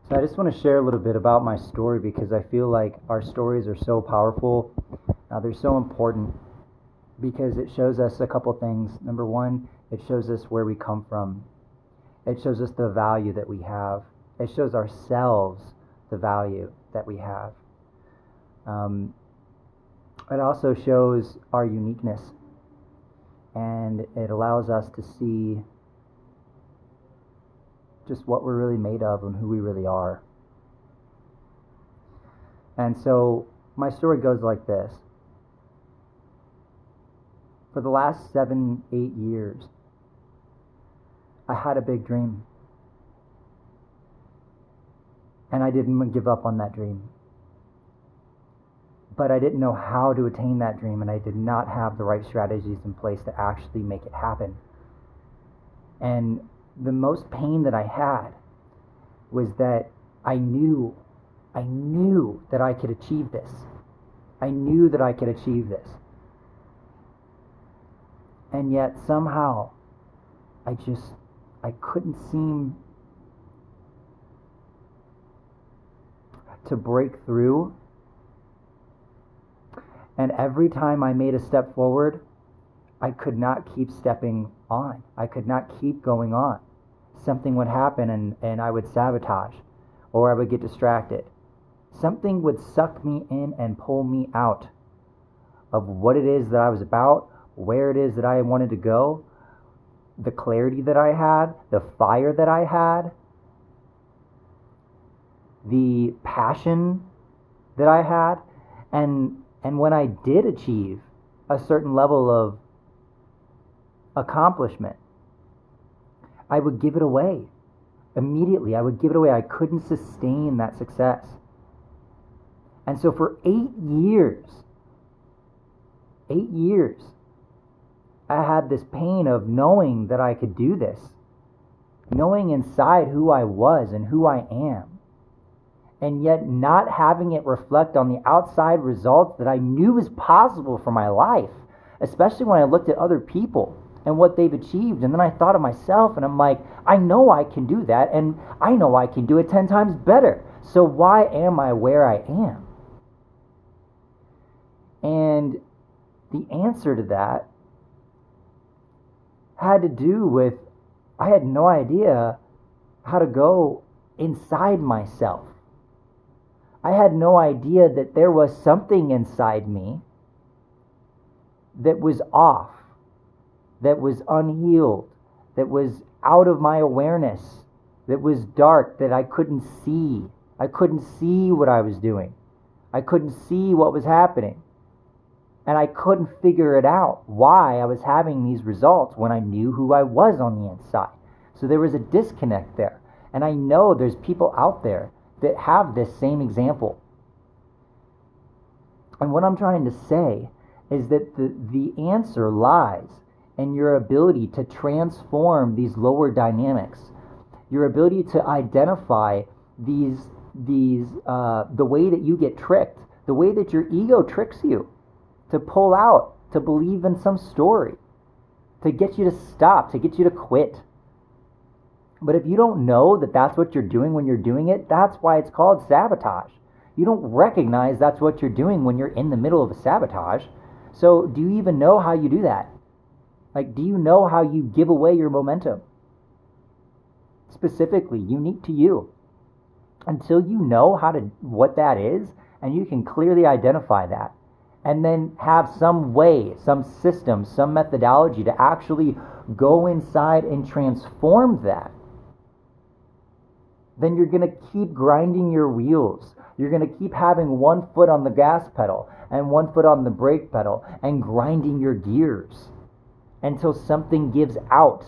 So I just want to share a little bit about my story because I feel like our stories are so powerful. They're so important because it shows us a couple things. Number one, it shows us where we come from. It shows us the value that we have. It shows ourselves the value that we have. Um, it also shows our uniqueness, and it allows us to see just what we're really made of and who we really are. And so my story goes like this. For the last 7, 8 years, I had a big dream. And I didn't give up on that dream. But I didn't know how to attain that dream, and I did not have the right strategies in place to actually make it happen. And the most pain that I had was that I knew that I could achieve this. I knew that I could achieve this. And yet somehow I couldn't seem to break through. And every time I made a step forward, I could not keep stepping on. I could not keep going on. Something would happen and I would sabotage, or I would get distracted. Something would suck me in and pull me out of what it is that I was about, where it is that I wanted to go, the clarity that I had, the fire that I had, the passion that I had. And when I did achieve a certain level of accomplishment, I would give it away immediately. I would give it away. I couldn't sustain that success. And so for 8 years, I had this pain of knowing that I could do this, knowing inside who I was and who I am, and yet not having it reflect on the outside results that I knew was possible for my life, especially when I looked at other people and what they've achieved. And then I thought of myself, and I'm like, I know I can do that, and I know I can do it 10 times better. So why am I where I am? And the answer to that had to do with, I had no idea how to go inside myself. I had no idea that there was something inside me that was off, that was unhealed, that was out of my awareness, that was dark, that I couldn't see. I couldn't see what I was doing. I couldn't see what was happening. And I couldn't figure it out why I was having these results when I knew who I was on the inside. So there was a disconnect there. And I know there's people out there that have this same example. And what I'm trying to say is that the answer lies in your ability to transform these lower dynamics, your ability to identify the way that you get tricked, the way that your ego tricks you, to pull out, to believe in some story, to get you to stop, to get you to quit. But if you don't know that that's what you're doing when you're doing it, that's why it's called sabotage. You don't recognize that's what you're doing when you're in the middle of a sabotage. So do you even know how you do that? Like, do you know how you give away your momentum? Specifically, unique to you. Until you know what that is, and you can clearly identify that, and then have some way, some system, some methodology to actually go inside and transform that, then you're going to keep grinding your wheels. You're going to keep having one foot on the gas pedal and one foot on the brake pedal and grinding your gears until something gives out,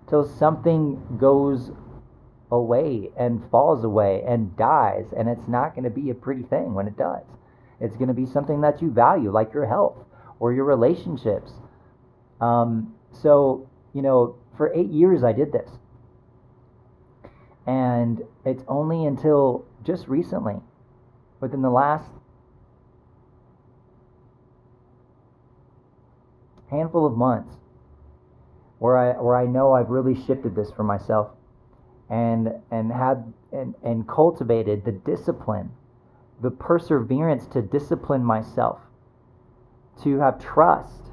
till something goes away and falls away and dies. And it's not going to be a pretty thing when it does. It's going to be something that you value, like your health or your relationships. So, for 8 years I did this. And it's only until just recently, within the last handful of months, where I know I've really shifted this for myself. and had and cultivated the discipline, the perseverance to discipline myself, to have trust,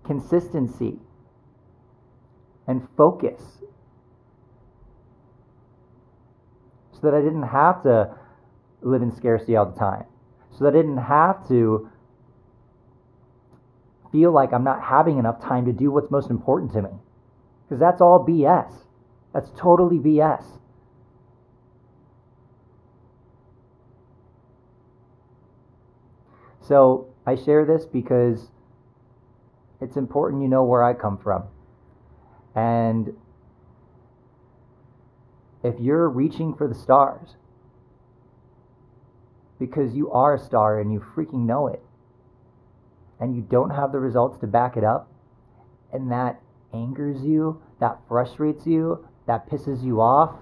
consistency, and focus, so that I didn't have to live in scarcity all the time, so that I didn't have to feel like I'm not having enough time to do what's most important to me. Because that's all BS. That's totally BS. So I share this because it's important you know where I come from. And if you're reaching for the stars, because you are a star and you freaking know it, and you don't have the results to back it up, and that angers you, that frustrates you, that pisses you off,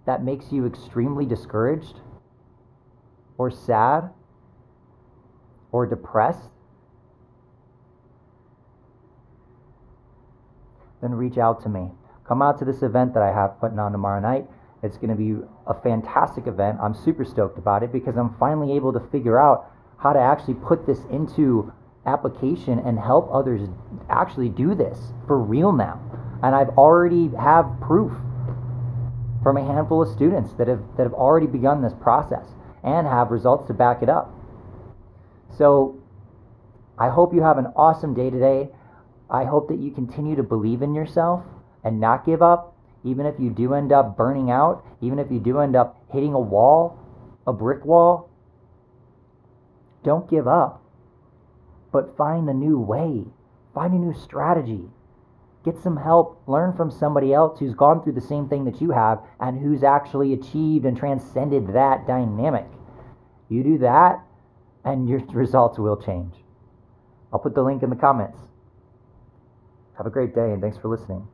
that makes you extremely discouraged, or sad, or depressed, then reach out to me. Come out to this event that I have putting on tomorrow night. It's going to be a fantastic event. I'm super stoked about it because I'm finally able to figure out how to actually put this into application and help others actually do this for real now. And I've already have proof from a handful of students that have already begun this process and have results to back it up. So I hope you have an awesome day today. I hope that you continue to believe in yourself and not give up, even if you do end up burning out, even if you do end up hitting a wall, a brick wall. Don't give up, but find a new way, find a new strategy. Get some help, learn from somebody else who's gone through the same thing that you have and who's actually achieved and transcended that dynamic. You do that, and your results will change. I'll put the link in the comments. Have a great day, and thanks for listening.